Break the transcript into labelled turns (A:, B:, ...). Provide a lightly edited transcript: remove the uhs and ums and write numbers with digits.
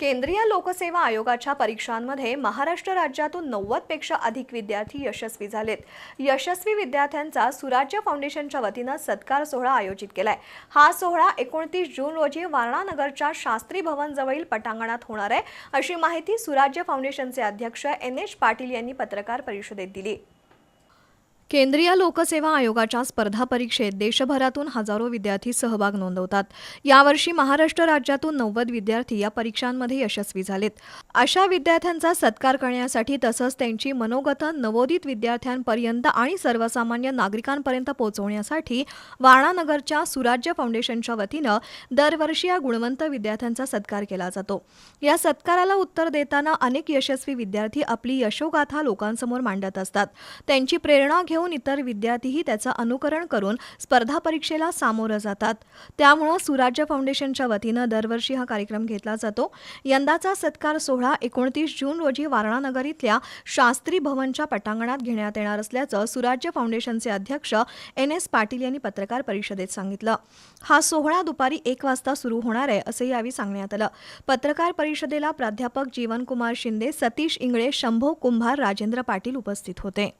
A: केंद्रीय लोकसेवा आयोगाच्या परीक्षांमध्ये महाराष्ट्र राज्यातून 90 पेक्षा अधिक विद्यार्थी यशस्वी झालेत। यशस्वी विद्यार्थ्यांचा सुराज्य फाउंडेशनच्या वतीनं सत्कार सोहळा आयोजित केलाय। हा सोहळा 29 जून रोजी वारणा नगरच्या शास्त्री भवन जवळील पटांगणात होणार आहे, अशी माहिती सुराज्य फाउंडेशनचे अध्यक्ष NH पाटील यांनी पत्रकार परिषदेत दिली। केंद्रीय लोकसेवा आयोगाच्या स्पर्धा परीक्षेत देशभरातून हजारो विद्यार्थी सहभाग नोंदवतात। यावर्षी महाराष्ट्र राज्यातून 90 विद्यार्थी या परीक्षांमध्ये यशस्वी झालेत। अशा विद्यार्थ्यांचा सत्कार करण्यासाठी तसंच त्यांची मनोगतं नवोदित विद्यार्थ्यांपर्यंत आणि सर्वसामान्य नागरिकांपर्यंत पोहोचवण्यासाठी वारणानगरच्या सुराज्य फाउंडेशनच्या वतीनं दरवर्षी या गुणवंत विद्यार्थ्यांचा सत्कार केला जातो। या सत्काराला उत्तर देताना अनेक यशस्वी विद्यार्थी आपली यशोगाथा लोकांसमोर मांडत असतात। त्यांची प्रेरणा घेऊन इतर विद्यार्थीही त्याचं अनुकरण करून स्पर्धा परीक्षेला सामोरं जातात। त्यामुळे सुराज्य फाउंडेशनच्या वतीनं दरवर्षी हा कार्यक्रम घेतला जातो। यंदाचा सत्कार सोहळा 29 जून रोजी वारणानगर इथल्या शास्त्री भवनच्या पटांगणात घेण्यात येणार असल्याचं सुराज्य फाउंडेशनचे अध्यक्ष NS पाटील यांनी पत्रकार परिषदेत सांगितलं। हा सोहळा दुपारी 1 वाजता सुरू होणार आहे, असे यावेळी सांगण्यात आलं। पत्रकार परिषदेला प्राध्यापक जीवनकुमार शिंदे, सतीश इंगळे, शंभो कुंभार, राजेंद्र पाटील उपस्थित होते।